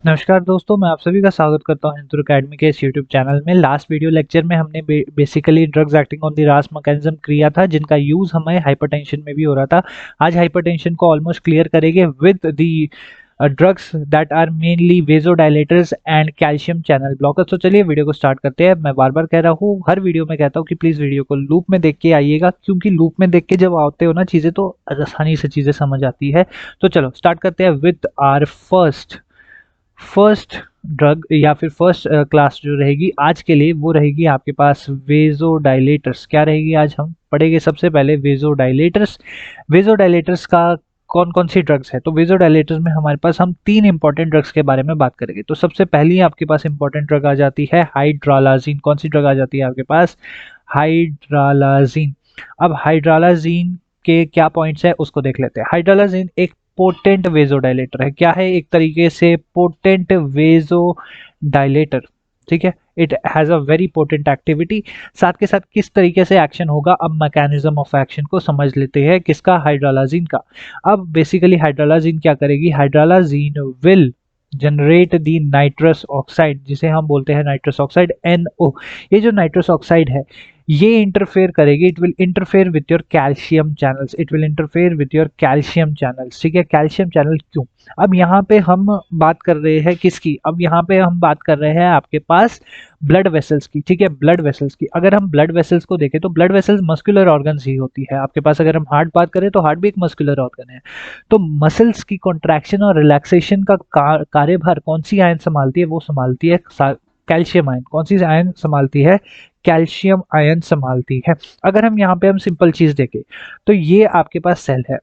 नमस्कार दोस्तों, मैं आप सभी का स्वागत करता हूं हिंदू अकेडमी के इस यूट्यूब चैनल में। लास्ट वीडियो लेक्चर में हमने basically drugs acting on the रास मैकेनिज्म किया था, जिनका यूज हमें हाइपरटेंशन में भी हो रहा था। आज हाइपरटेंशन को ऑलमोस्ट क्लियर करेंगे with the drugs that are mainly vasodilators and calcium channel blockers. तो चलिए वीडियो को स्टार्ट करते हैं। मैं बार बार कह रहा हूँ, हर वीडियो में कहता हूँ कि प्लीज वीडियो को लूप में देख के आइएगा, क्योंकि लूप में देख के जब आते हो ना चीजें, तो आसानी से चीजें समझ आती है। तो चलो स्टार्ट करते हैं विद आर फर्स्ट ड्रग या फिर फर्स्ट क्लास जो रहेगी आज के लिए, वो रहेगी आपके पास वेजोडाइलेटर्स। क्या रहेगी आज हम पढ़ेंगे? सबसे पहले वेजोडाइलेटर्स। वेजोडाइलेटर्स का कौन कौन सी ड्रग्स है? तो वेजोडाइलेटर्स में हमारे पास हम तीन इंपॉर्टेंट ड्रग्स के बारे में बात करेंगे। तो सबसे पहली आपके पास इंपॉर्टेंट ड्रग आ जाती है हाइड्रालाजीन। कौन सी ड्रग आ जाती है आपके पास? हाइड्रालाजीन। अब हाइड्रालाजीन के क्या पॉइंट्स है उसको देख लेते हैं। हाइड्रालाजीन एक पोटेंट वेजोडाइलेटर है। क्या है? एक तरीके से पोटेंट वेजोडाइलेटर। ठीक है, it has a very potent activity. साथ के साथ किस तरीके से एक्शन होगा, अब मैकेनिज्म ऑफ एक्शन को समझ लेते हैं। किसका? हाइड्रालाजीन का। अब बेसिकली हाइड्रालाजीन क्या करेगी? हाइड्रालाजीन will generate the nitrous oxide, जिसे हम बोलते हैं नाइट्रस ऑक्साइड, NO। ये जो नाइट्रस ऑक्साइड है, ये इंटरफेयर करेगी, it will interfere with your calcium channels, it will interfere with your calcium channels. ठीक है, कैल्शियम चैनल क्यों? अब यहाँ पे हम बात कर रहे हैं किसकी? अब यहाँ पे हम बात कर रहे हैं आपके पास ब्लड वेसल्स की। ठीक है, ब्लड वेसल्स की। अगर हम ब्लड वेसल्स को देखें तो ब्लड वेसल्स मस्कुलर ऑर्गन्स ही होती है आपके पास। अगर हम हार्ट बात करें तो हार्ट भी एक मस्कुलर ऑर्गन है। तो मसल्स की कॉन्ट्रैक्शन और रिलैक्सेशन का कार्यभार कौन सी आयन संभालती है? वो संभालती है कैल्शियम आयन। कौन सी आयन संभालती है? कैल्शियम आयन संभालती है। अगर हम यहाँ पे हम सिंपल चीज देखें तो ये आपके पास सेल है।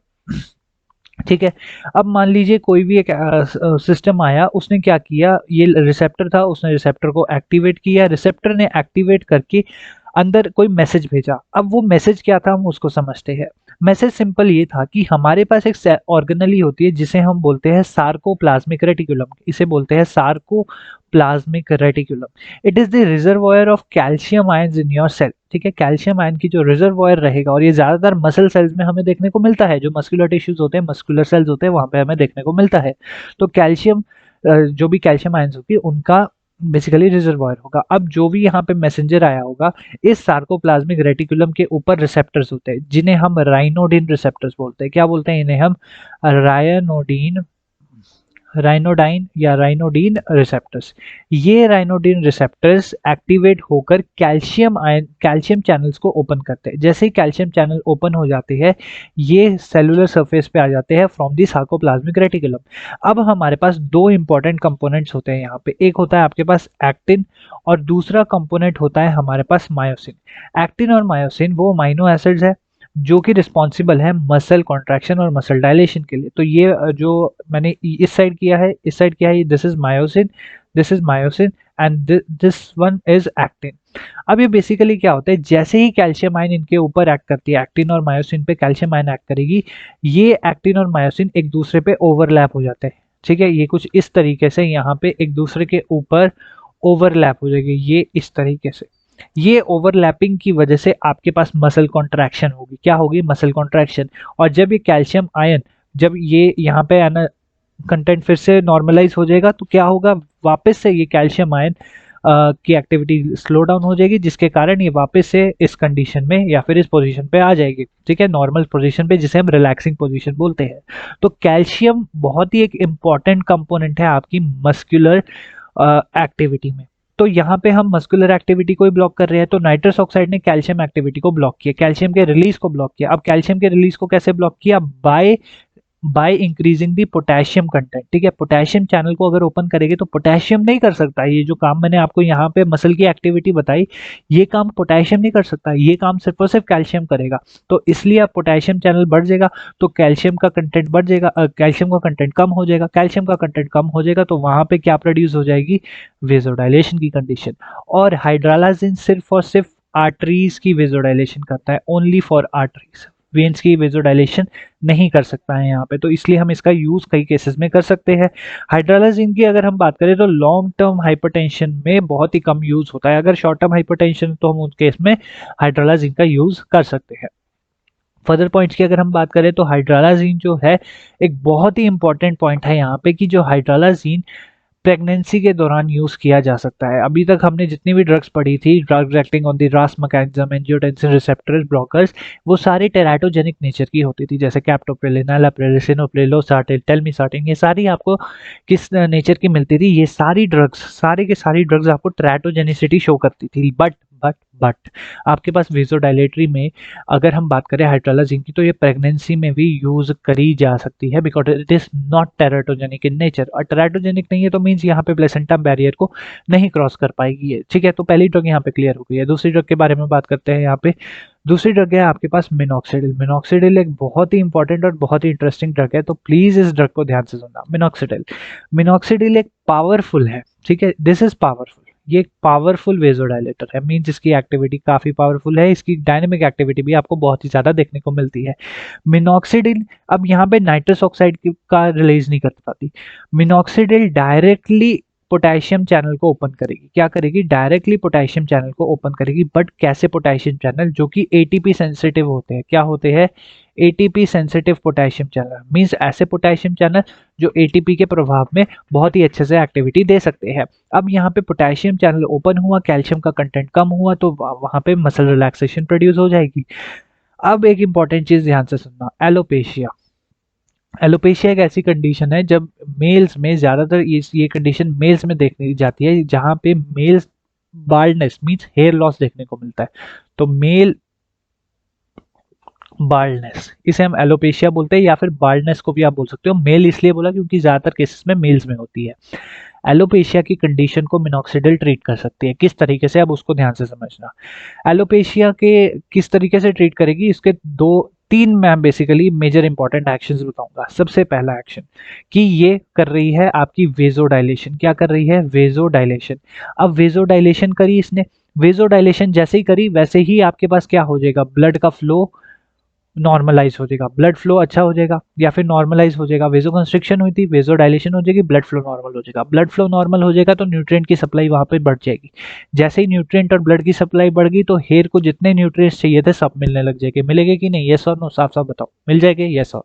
ठीक है, अब मान लीजिए कोई भी एक सिस्टम आया, उसने क्या किया, ये रिसेप्टर था, उसने रिसेप्टर को एक्टिवेट किया, रिसेप्टर ने एक्टिवेट करके अंदर कोई मैसेज भेजा। अब वो मैसेज क्या था, हम उसको समझते हैं। मैसेज सिंपल ये था कि हमारे पास एक ऑर्गेनली होती है जिसे हम बोलते हैं सार्कोप्लाज्मिक रेटिकुलम। इसे बोलते हैं sarcoplasmic reticulum. It is the reservoir of calcium ions in your cell. ठीक है, कैल्शियम आयन की जो रिजर्वॉयर रहेगा, और ये ज्यादातर मसल सेल्स में हमें देखने को मिलता है। जो मस्कुलर टिश्यूज होते हैं, मस्कुलर सेल्स होते हैं, वहां पे हमें देखने को मिलता है। तो कैल्शियम, जो भी कैल्शियम आयंस होती है, उनका बेसिकली रिजर्वॉयर होगा। अब जो भी यहाँ पे मैसेंजर आया होगा, इस सार्कोप्लाज्मिक रेटिकुलम के ऊपर रिसेप्टर्स होते हैं, जिन्हें हम राइनोडिन रिसेप्टर्स बोलते हैं। क्या बोलते हैं इन्हें? हम राइनोडाइन या राइनोडिन रिसेप्टर्स। ये राइनोडिन रिसेप्टर्स एक्टिवेट होकर कैल्शियम चैनल्स को ओपन करते हैं। जैसे ही कैल्शियम चैनल ओपन हो जाते हैं, ये सेलुलर सरफेस पे आ जाते हैं फ्रॉम दी सार्कोप्लाज्मिक रेटिकुलम। अब हमारे पास दो इंपॉर्टेंट कंपोनेंट्स होते हैं यहाँ पे। एक होता है आपके पास एक्टिन, और दूसरा कंपोनेंट होता है हमारे पास मायोसिन। एक्टिन और मायोसिन वो अमीनो एसिड्स है जो कि रिस्पॉन्सिबल है मसल कॉन्ट्रैक्शन और मसल डायलेशन के लिए। तो ये जो मैंने इस साइड किया है, इस साइड किया है, this is myosin, this is myosin, and this one is actin. अब ये बेसिकली क्या होता है, जैसे ही कैल्शियम आयन इनके ऊपर एक्ट करती है, एक्टिन और मायोसिन पे कैल्शियम आयन एक्ट करेगी, ये एक्टिन और मायोसिन एक दूसरे पे ओवरलैप हो जाते हैं। ठीक है, ये कुछ इस तरीके से यहाँ पे एक दूसरे के ऊपर ओवरलैप हो जाएगी, ये इस तरीके से। ये ओवरलैपिंग की वजह से आपके पास मसल कॉन्ट्रैक्शन होगी। क्या होगी? Muscle contraction. और जब ये कैल्शियम आयन, जब ये यहाँ पे आना कंटेंट फिर से नॉर्मलाइज हो जाएगा, तो क्या होगा, वापस से ये कैल्शियम आयन की एक्टिविटी स्लो डाउन हो जाएगी, जिसके कारण ये वापस से इस कंडीशन में या फिर इस पोजीशन पे आ जाएगी। ठीक है, नॉर्मल पोजीशन पे, जिसे हम रिलैक्सिंग पोजीशन बोलते हैं। तो कैल्शियम बहुत ही एक इंपॉर्टेंट कंपोनेंट है आपकी मस्कुलर एक्टिविटी में। तो यहाँ पे हम मस्कुलर एक्टिविटी को ही ब्लॉक कर रहे हैं, तो नाइट्रस ऑक्साइड ने कैल्शियम एक्टिविटी को ब्लॉक किया, कैल्शियम के रिलीज को ब्लॉक किया। अब कैल्शियम के रिलीज को कैसे ब्लॉक किया? By increasing the potassium content. ठीक है, पोटेशियम चैनल को अगर ओपन करेंगे तो पोटेशियम नहीं कर सकता। ये जो काम मैंने आपको यहाँ पे मसल की एक्टिविटी बताई, ये काम पोटेशियम नहीं कर सकता, ये काम सिर्फ और सिर्फ कैल्शियम करेगा। तो इसलिए अब पोटेशियम चैनल बढ़ जाएगा, तो कैल्शियम का कंटेंट बढ़ जाएगा, कैल्शियम का कंटेंट कम हो जाएगा। कैल्शियम का कंटेंट कम हो जाएगा तो वहां पे क्या प्रोड्यूस हो जाएगी? वेजोडाइलेशन की कंडीशन। और हाइड्रालाजिन सिर्फ और सिर्फ आर्टरीज की वेजोडाइलेशन करता है, ओनली फॉर आर्टरीज। वेन्स की वेजोडाइलेशन नहीं कर सकता है यहाँ पे, तो इसलिए हम इसका यूज कई केसेस में कर सकते हैं। हाइड्रालाजिन की अगर हम बात करें तो लॉन्ग टर्म हाइपरटेंशन में बहुत ही कम यूज होता है। अगर शॉर्ट टर्म हाइपरटेंशन तो हम उस केस में हाइड्रालाजिन का यूज कर सकते हैं। फर्दर पॉइंट्स की अगर हम बात करें तो हाइड्रालाजिन जो है, एक बहुत ही इंपॉर्टेंट पॉइंट है यहाँ पे कि जो हाइड्रालाजिन प्रेगनेंसी के दौरान यूज किया जा सकता है। अभी तक हमने जितनी भी ड्रग्स पढ़ी थी, ड्रग्स एक्टिंग ऑन द रास मैकेनिज्म, एंजियोटेंसिन रिसेप्टर्स ब्लॉकर्स, वो सारी टेराटोजेनिक नेचर की होती थी, जैसे कैप्टोप्रिलिन, एलाप्रिलिसिन, ओप्रेलोसार्टिन, टेलमिसार्टिन, ये सारी आपको किस नेचर की मिलती थी? ये सारी ड्रग्स, सारी के सारी ड्रग्स आपको टेराटोजेनिसिटी शो करती थी। बट आपके पास वेसोडाइलेटरी में अगर हम बात करें हाइड्रोलाजिन की, तो ये प्रेगनेंसी में भी यूज करी जा सकती है, because it is not teratogenic in nature. और टेराटोजेनिक नहीं है तो मीन्स यहाँ पे प्लेसेंटा बैरियर को नहीं क्रॉस कर पाएगी ये, ठीक है। तो पहली ड्रग यहाँ पे क्लियर हो गई है। दूसरी ड्रग के बारे में बात करते हैं यहाँ पे। दूसरी ड्रग है आपके पास मिनॉक्सिडिल। मिनॉक्सिडिल एक बहुत ही इंपॉर्टेंट और बहुत ही इंटरेस्टिंग ड्रग है, तो प्लीज इस ड्रग को ध्यान से सुनना। मिनॉक्सिडिल, मिनॉक्सिडिल एक पावरफुल है, ठीक है, दिस इज पावरफुल। ये एक पावरफुल वेजोडाइलेटर है, मीन्स इसकी एक्टिविटी काफी पावरफुल है, इसकी डायनेमिक एक्टिविटी भी आपको बहुत ही ज्यादा देखने को मिलती है। मिनॉक्सिडिल अब यहाँ पे नाइट्रस ऑक्साइड का रिलीज नहीं कर पाती। मिनॉक्सिडिल डायरेक्टली पोटेशियम चैनल को ओपन करेगी। क्या करेगी? डायरेक्टली पोटेशियम चैनल को ओपन करेगी। बट कैसे पोटेशियम चैनल? जो कि एटीपी सेंसिटिव होते हैं। क्या होते हैं? ATP sensitive potassium channel, means ऐसे पोटेशियम चैनल जो एटीपी के प्रभाव में बहुत ही अच्छे से एक्टिविटी दे सकते हैं। अब यहाँ पे पोटेशियम चैनल ओपन हुआ, कैल्शियम का कंटेंट कम हुआ, तो वहां पे मसल रिलैक्सेशन प्रोड्यूस हो जाएगी। अब एक इंपॉर्टेंट चीज ध्यान से सुनना, एलोपेशिया। एलोपेशिया एक ऐसी कंडीशन है जब मेल्स में, ज्यादातर ये कंडीशन मेल्स में देखने जाती है, जहां पे males baldness means hair loss देखने को मिलता है। तो मेल बाल्डनेस, इसे हम एलोपेशिया बोलते हैं, या फिर बाल्डनेस को भी आप बोल सकते हो। मेल इसलिए बोला क्योंकि ज्यादातर केसेस में मेल्स में होती है। एलोपेशिया की कंडीशन को मिनॉक्सिडिल ट्रीट कर सकती है। किस तरीके से? अब उसको ध्यान से समझना। एलोपेशिया के किस तरीके से ट्रीट करेगी, इसके तीन मैं बेसिकली मेजर इंपॉर्टेंट एक्शंस बताऊंगा। सबसे पहला एक्शन कि ये कर रही है आपकी वेजोडाइलेशन। क्या कर रही है? वेजोडाइलेशन। अब वेजोडाइलेशन करी इसने, वेजोडाइलेशन जैसे ही करी वैसे ही आपके पास क्या हो जाएगा? ब्लड का फ्लो नॉर्मलाइज हो जाएगा, ब्लड फ्लो अच्छा हो जाएगा, या फिर नॉर्मलाइज हो जाएगा। वेजो कंस्ट्रिक्शन हुई थी, वेजो डायलेशन हो जाएगी, ब्लड फ्लो नॉर्मल हो जाएगा। ब्लड फ्लो नॉर्मल हो जाएगा तो न्यूट्रिएंट की सप्लाई वहां पे बढ़ जाएगी। जैसे ही न्यूट्रिएंट और ब्लड की सप्लाई बढ़ गई तो हेयर को जितने न्यूट्रिएंट्स चाहिए थे सब मिलने लग जाएंगे। मिलेंगे कि नहीं? यस और नो, साफ साफ बताओ। मिल जाएंगे? यस और।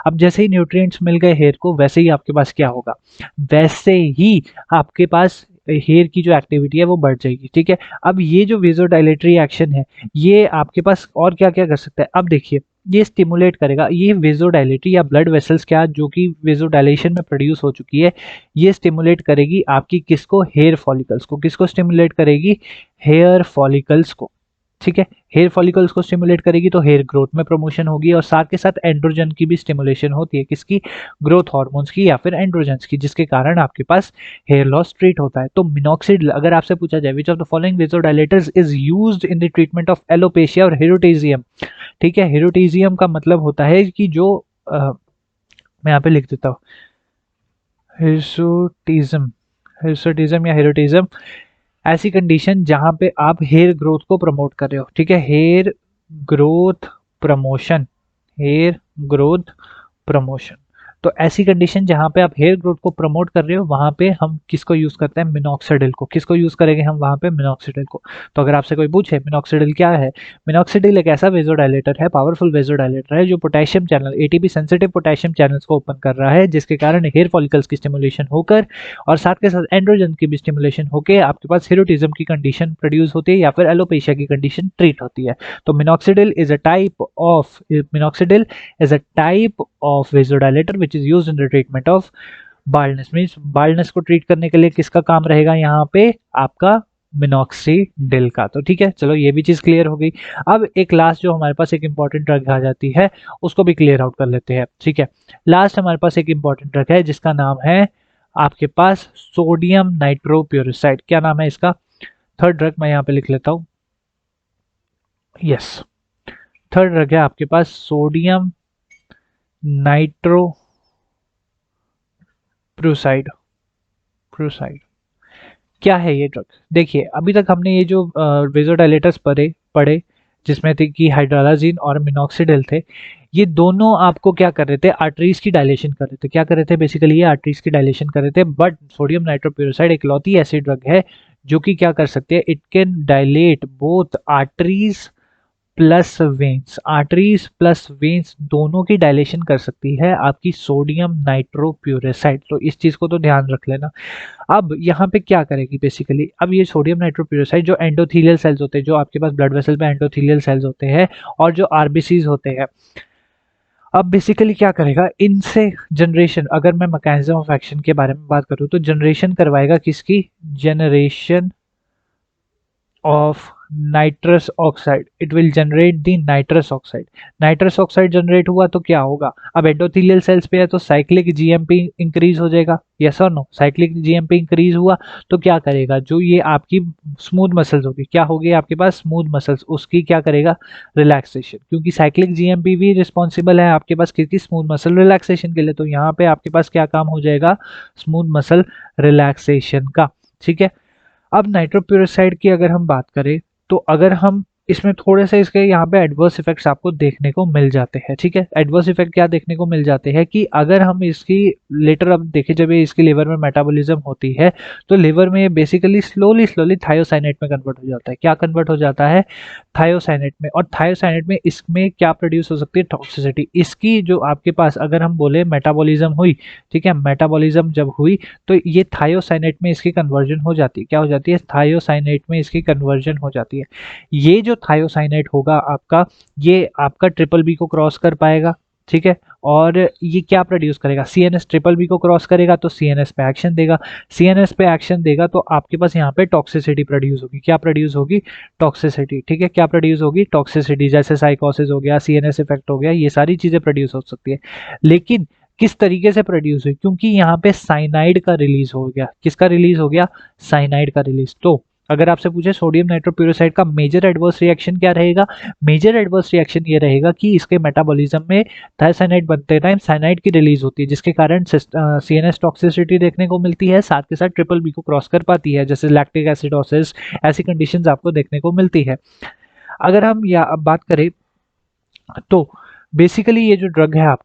अब जैसे ही न्यूट्रिएंट्स मिल गए हेयर को, वैसे ही आपके पास क्या होगा? वैसे ही आपके पास हेयर की जो एक्टिविटी है वो बढ़ जाएगी, ठीक है। अब ये जो वेजोडाइलेटरी एक्शन है, ये आपके पास और क्या क्या कर सकता है? अब देखिए, ये स्टिमुलेट करेगा, ये वेजोडाइलेटरी या ब्लड वेसल्स क्या जो कि वेजोडाइलेशन में प्रोड्यूस हो चुकी है, ये स्टिमुलेट करेगी आपकी किसको? हेयर फॉलिकल्स को। किसको स्टिमुलेट करेगी? हेयर फॉलिकल्स को, ठीक है। हेयर फॉलिकल्स को स्टिमुलेट करेगी तो हेयर ग्रोथ में प्रमोशन होगी, और साथ के साथ एंड्रोजन की भी स्टिमुलेशन होती है। किसकी? ग्रोथ हार्मोन्स की या फिर एंड्रोजन्स की, जिसके कारण आपके पास हेयर लॉस ट्रीट होता है। तो मिनॉक्सिडिल, अगर आपसे पूछा जाए which of the following vasodilators is used in the treatment of alopecia और हिरोटिजियम, ठीक है। हिरोटिजियम का मतलब होता है कि जो मैं यहाँ पे लिख देता हूँ, हिर्सुटिज्म, हिर्सुटिज्म या हिरोटिज्म, ऐसी कंडीशन जहां पे आप हेयर ग्रोथ को प्रमोट कर रहे हो, ठीक है। Hair growth promotion, hair growth promotion. तो ऐसी कंडीशन जहां पे आप हेयर ग्रोथ को प्रमोट कर रहे हो, वहां पे हम किसको यूज करते हैं? मिनॉक्सिडिल को। किसको यूज करेंगे हम वहां पे? मिनॉक्सिडिल को। तो अगर आपसे कोई पूछे मिनॉक्सिडिल क्या है, मिनॉक्सिडिल एक ऐसा वेजोडाइलेटर है, पावरफुल वेजोडाइलेटर है, जो potassium channel, ATP sensitive potassium channels को ओपन कर रहा है, जिसके कारण हेयर फॉलिकल्स की स्टिमुलेशन होकर और साथ के साथ एंड्रोजन की भी स्टिमुलेशन होकर आपके पास हिरोटिज्म की कंडीशन प्रोड्यूस होती है, या फिर एलोपेशिया की कंडीशन ट्रीट होती है। तो minoxidil is a type of, minoxidil is a type of vasodilator which is used in the treatment of baldness, means baldness को ट्रीट करने के लिए किसका काम रहेगा यहाँ पे? आपका मिनॉक्सिडिल का। तो ठीक है, चलो ये भी चीज क्लियर हो गई। अब एक लास्ट जो हमारे पास एक इंपॉर्टेंट ड्रग आ जाती है, उसको भी क्लियर आउट कर लेते हैं, ठीक है। लास्ट हमारे पास एक इंपॉर्टेंट ड्रग है जिसका नाम है आपके पास सोडियम नाइट्रोप्यूरिसाइड। क्या नाम है इसका? थर्ड ड्रग मैं यहाँ पे लिख लेता हूँ, यस, थर्ड ड्रग है आपके पास सोडियम नाइट्रोप्रूसाइड। प्रूसाइड क्या है ये ड्रग? देखिए, अभी तक हमने ये जो वेजोडाइलेटर्स पढ़े जिसमें थे कि हाइड्रोलाजिन और मिनॉक्सिडिल थे, ये दोनों आपको क्या कर रहे थे? आर्टरीज की डायलेशन कर रहे थे। क्या कर रहे थे? बेसिकली ये आर्टरीज की डायलेशन कर रहे थे। बट सोडियम नाइट्रोप्यूरिसाइड एक लौती ऐसी ड्रग है जो कि क्या कर सकते हैं? It can dilate both arteries plus veins, arteries plus veins दोनों की डायलेशन कर सकती है आपकी सोडियम नाइट्रोप्यूरेसाइड। तो इस चीज को तो ध्यान रख लेना। अब यहाँ पे क्या करेगी बेसिकली, अब ये सोडियम नाइट्रोप्यूरेसाइड जो एंडोथेलियल सेल्स होते हैं, जो आपके पास ब्लड वेसल में एंडोथेलियल सेल्स होते हैं और जो आरबीसीज होते हैं, अब बेसिकली क्या करेगा इनसे जनरेशन, अगर मैं मैकेनिज्म ऑफ एक्शन के बारे में बात करूं तो जनरेशन करवाएगा किसकी, generation of nitrous oxide, it will generate the nitrous oxide। nitrous oxide generate हुआ तो क्या होगा, अब एंडोथेलियल सेल्स पे है तो साइक्लिक जीएमपी इंक्रीज हो जाएगा, यस और नो, साइक्लिक जीएमपी इंक्रीज हुआ तो क्या करेगा, जो ये आपकी स्मूथ मसल्स होगी, क्या होगी आपके पास स्मूथ मसल्स, उसकी क्या करेगा रिलैक्सेशन, क्योंकि साइक्लिक जीएमपी भी रिस्पॉन्सिबल है आपके पास किसकी, स्मूथ मसल रिलैक्सेशन के लिए। तो यहाँ पे आपके पास क्या काम हो जाएगा, स्मूथ मसल रिलैक्सेशन का, ठीक है। अब नाइट्रोप्यूरोसाइड की अगर हम बात करें तो अगर हम इसमें थोड़े से इसके यहाँ पे एडवर्स इफेक्ट्स आपको देखने को मिल जाते हैं, ठीक है। एडवर्स इफेक्ट क्या देखने को मिल जाते हैं कि अगर हम इसकी लेटर अब देखें, जब ये इसकी लिवर में मेटाबॉलिज्म होती है तो लिवर में बेसिकली स्लोली स्लोली थायोसाइनेट में कन्वर्ट हो जाता है। क्या कन्वर्ट हो जाता है, थायोसाइनेट में। और थायोसाइनेट में इसमें क्या प्रोड्यूस हो सकती है, टॉक्सिसिटी। इसकी जो आपके पास अगर हम बोले मेटाबॉलिज्म हुई, ठीक है, मेटाबॉलिज्म जब हुई तो ये थायोसाइनेट में इसकी कन्वर्जन हो जाती है, क्या हो जाती है, थायोसाइनेट में इसकी कन्वर्जन हो जाती है। ये जो थायोसाइनेट होगा आपका, ये आपका ट्रिपल बी को क्रॉस कर पाएगा, ठीक है, और ये क्या प्रोड्यूस करेगा, सीएनएस ट्रिपल बी को क्रॉस करेगा तो सीएनएस पे एक्शन देगा, सीएनएस पे एक्शन देगा तो आपके पास यहाँ पे टॉक्सिसिटी प्रोड्यूस होगी, क्या प्रोड्यूस होगी, टॉक्सिसिटी, ठीक है, क्या प्रोड्यूस होगी, टॉक्सिसिटी, जैसे साइकोसिस हो गया, सीएनएस इफेक्ट हो गया, ये सारी चीजें प्रोड्यूस हो सकती है। लेकिन किस तरीके से प्रोड्यूस हुई, क्योंकि यहाँ पे साइनाइड का रिलीज हो गया, किसका रिलीज हो गया, साइनाइड का रिलीज। तो अगर आपसे पूछे सोडियम नाइट्रोप्यूरोसाइड का मेजर एडवर्स रिएक्शन क्या रहेगा, मेजर एडवर्स रिएक्शन ये रहेगा कि इसके मेटाबॉलिज्म में थायोसाइनाइड बनते टाइम साइनाइड की रिलीज होती है, जिसके कारण सीएनएस टॉक्सिसिटी देखने को मिलती है, साथ के साथ ट्रिपल बी को क्रॉस कर पाती है, जैसे लैक्टिक एसिडोसिस, ऐसी कंडीशंस आपको देखने को मिलती है। अगर हम या अब बात करें तो बेसिकली ये जो ड्रग है आप,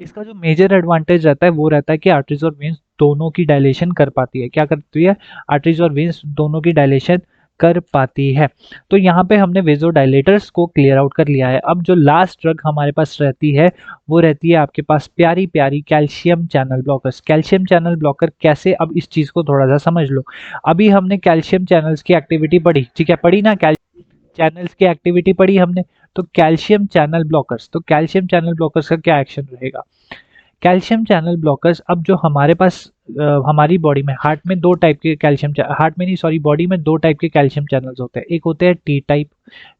इसका जो मेजर एडवांटेज रहता है वो रहता है कि आर्टरीज और वेन्स दोनों की डायलेशन कर पाती है, क्या करती है, आर्टरीज और वेन्स दोनों की डायलेशन कर पाती है। तो यहाँ पे हमने वेजोडाइलेटर्स को क्लियर आउट कर लिया है। अब जो लास्ट ड्रग हमारे पास रहती है वो रहती है आपके पास प्यारी प्यारी calcium channel blockers. Calcium channel blocker कैसे, अब इस चीज को थोड़ा सा समझ लो। अभी हमने कैल्शियम चैनल्स की एक्टिविटी पढ़ी, ठीक है, पढ़ी ना, चैनल्स की एक्टिविटी पढ़ी हमने। तो कैल्शियम चैनल ब्लॉकर्स, तो कैल्शियम चैनल ब्लॉकर्स का क्या एक्शन रहेगा, कैल्शियम चैनल ब्लॉकर्स, अब जो हमारे पास हमारी बॉडी में, हार्ट में दो टाइप के कैल्शियम, हार्ट में नहीं सॉरी, बॉडी में दो टाइप के कैल्शियम चैनल्स होते हैं, एक होते हैं टी टाइप,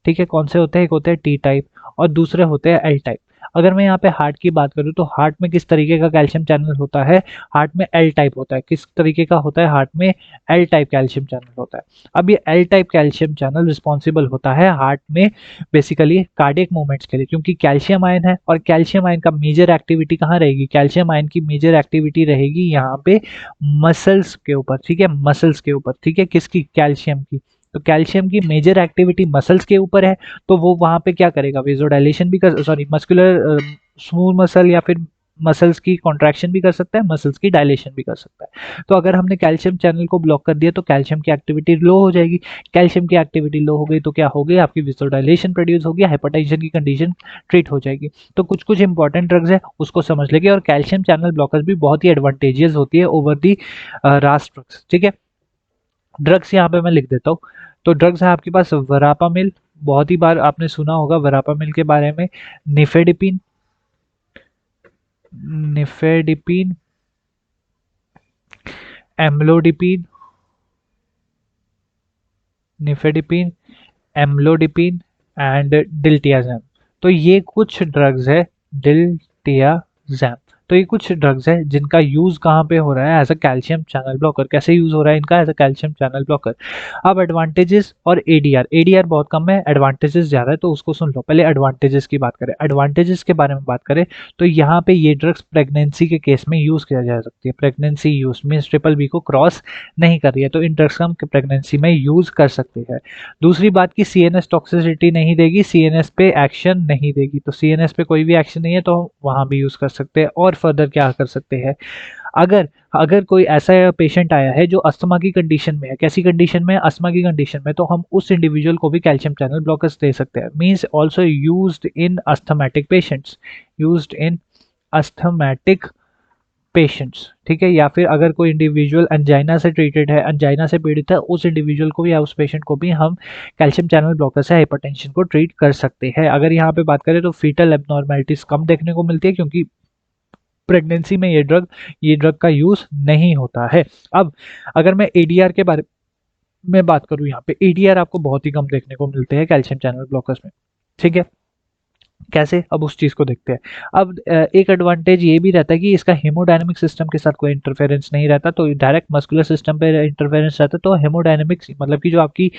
ठीक है, कौन से होते हैं, एक होते हैं टी टाइप और दूसरे होते हैं एल टाइप। अगर मैं यहाँ पे हार्ट की बात करूँ तो हार्ट में किस तरीके का कैल्शियम चैनल होता है, हार्ट में एल टाइप होता है। किस तरीके का होता है, हार्ट में एल टाइप कैल्शियम चैनल होता है। अब ये L type calcium channel responsible होता है हार्ट में बेसिकली कार्डियक मूवमेंट्स के लिए, क्योंकि कैल्शियम आयन है और कैल्शियम आयन का मेजर एक्टिविटी कहाँ रहेगी, कैल्शियम आयन की मेजर एक्टिविटी रहेगी यहाँ पे मसल्स के ऊपर, ठीक है, मसल्स के ऊपर, ठीक है, किसकी, कैल्शियम की। तो कैल्शियम की मेजर एक्टिविटी मसल्स के ऊपर है, तो वो वहां पे क्या करेगा, वेजोडाइलेशन भी कर, सॉरी मस्कुलर स्मूथ मसल या फिर मसल्स की कॉन्ट्रैक्शन भी कर सकता है, मसल्स की डायलेशन भी कर सकता है। तो अगर हमने कैल्शियम चैनल को ब्लॉक कर दिया तो कैल्शियम की एक्टिविटी लो हो जाएगी, कैल्शियम की एक्टिविटी लो हो गई तो क्या हो गई, आपकी वेजोडाइलेशन प्रोड्यूस होगी, हाइपरटेंशन की कंडीशन ट्रीट हो जाएगी। तो कुछ कुछ इंपॉर्टेंट ड्रग्स है उसको समझ लेंगे, और कैल्शियम चैनल ब्लॉकर्स भी बहुत ही एडवांटेजियस होती है ओवर दी रास ड्रग्स, ठीक है। ड्रग्स यहाँ पे मैं लिख देता हूँ। तो ड्रग्स है आपके पास वरापामिल, बहुत ही बार आपने सुना होगा वरापामिल के बारे में, nifedipine, nifedipine, amlodipine, nifedipine, amlodipine and डिल्टियाजैम। तो ये कुछ ड्रग्स है, डिल्टियाजैम। तो ये कुछ ड्रग्स है जिनका यूज कहाँ पे हो रहा है, as a calcium channel blocker. कैसे यूज हो रहा है इनका, as a calcium channel blocker. अब एडवांटेजेस और एडीआर, एडीआर बहुत कम है, एडवांटेजेस ज्यादा है, तो उसको सुन लो। पहले एडवांटेजेस की बात करें, एडवांटेजेस के बारे में बात करें तो यहाँ पे ये ड्रग्स प्रेगनेंसी के केस में यूज किया जा सकती है। Pregnancy use means triple B को क्रॉस नहीं कर रही है तो इन ड्रग्स हम प्रेगनेंसी में यूज कर सकते हैं। दूसरी बात की सीएनएस टॉक्सिसिटी नहीं देगी, सीएनएस पे एक्शन नहीं देगी, तो सीएनएस पे कोई भी एक्शन नहीं है तो वहां भी यूज कर सकते हैं। और फर्दर क्या कर सकते हैं, अगर अगर कोई ऐसा पेशेंट आया है जो अस्थमा की कंडीशन में है, कैसी कंडीशन में है, अस्थमा की कंडीशन में, तो हम उस इंडिविजुअल को भी कैल्शियम चैनल ब्लॉकर्स दे सकते हैं। Means also used in asthmatic patients, used in asthmatic patients, ठीक है। या फिर अगर कोई इंडिविजुअल अंजाइना से ट्रीटेड है, अंजाइना से पीड़ित है, उस इंडिविजुअल को भी या उस पेशेंट को भी हम कैल्शियम चैनल ब्लॉकर से हाइपरटेंशन को ट्रीट कर सकते हैं। अगर यहाँ पे बात करें तो फीटल एब्नॉर्मेलिटीज कम देखने को मिलती है, क्योंकि प्रेगनेंसी में ये ड्रग का यूज नहीं होता है। अब अगर मैं एडीआर के बारे में बात करूं, यहाँ पे एडीआर आपको बहुत ही कम देखने को मिलते हैं कैल्शियम चैनल ब्लॉकर्स में, ठीक है। कैसे, अब उस चीज को देखते हैं। अब एक एडवांटेज ये भी रहता है कि इसका हेमोडायनेमिक सिस्टम के साथ कोई इंटरफेरेंस नहीं रहता, तो डायरेक्ट मस्कुलर सिस्टम पे इंटरफेरेंस रहता है। तो हेमोडायनेमिक्स मतलब कि जो आपकी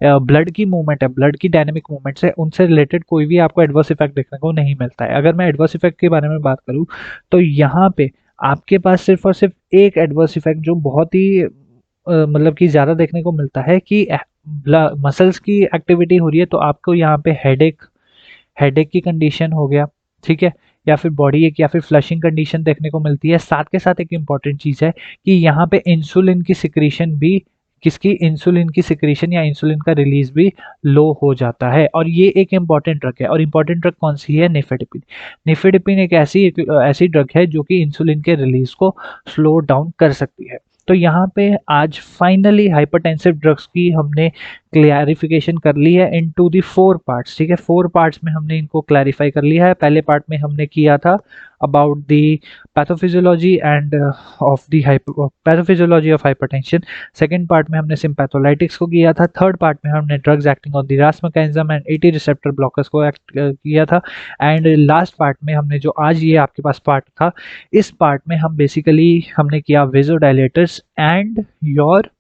ब्लड की मूवमेंट है, ब्लड की डायनेमिक मूवमेंट्स है, उनसे रिलेटेड कोई भी आपको एडवर्स इफेक्ट देखने को नहीं मिलता है। अगर मैं एडवर्स इफेक्ट के बारे में बात करूँ तो यहाँ पे आपके पास सिर्फ और सिर्फ एक एडवर्स इफेक्ट जो बहुत ही मतलब कि ज़्यादा देखने को मिलता है कि मसल्स की एक्टिविटी हो रही है, तो आपको यहाँ पे हेडेक की कंडीशन हो गया, ठीक है, या फिर बॉडी एक या फिर फ्लशिंग कंडीशन देखने को मिलती है। साथ के साथ एक इंपॉर्टेंट चीज़ है कि यहाँ पे इंसुलिन की सिक्रीशन भी, किसकी, इंसुलिन की सिक्रीशन या इंसुलिन का रिलीज भी लो हो जाता है। और ये एक इंपॉर्टेंट ड्रग है, और इंपॉर्टेंट ड्रग कौन सी है, निफेडिपिन। निफेडिपिन एक ऐसी ड्रग है जो कि इंसुलिन के रिलीज को स्लो डाउन कर सकती है। तो यहाँ पे आज फाइनली हाइपरटेंसिव ड्रग्स की हमने क्लैरिफिकेशन कर ली है इनटू दी 4 पार्ट्स, ठीक है। 4 पार्ट्स में हमने इनको क्लैरिफाई कर लिया है। पहले पार्ट में हमने किया था about the pathophysiology end of the pathophysiology of hypertension. Second part में हमने सिंपैथोलाइटिक्स को किया था। थर्ड पार्ट में हमने ड्रग्स एक्टिंग ऑन द रास mechanism and eighty receptor blockers को किया था। एंड लास्ट पार्ट में हमने जो आज ये आपके पास पार्ट था, इस पार्ट में हम बेसिकली हमने किया vasodilators and your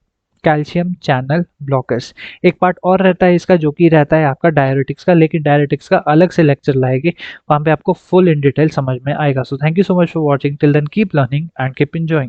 calcium channel blockers. एक पार्ट और रहता है इसका, जो कि रहता है आपका डायरेटिक्स का, लेकिन डायरेटिक्स का अलग से लेक्चर लाएंगे, वहां पे आपको फुल इन डिटेल समझ में आएगा। So thank you so much for watching, till then keep learning and keep enjoying.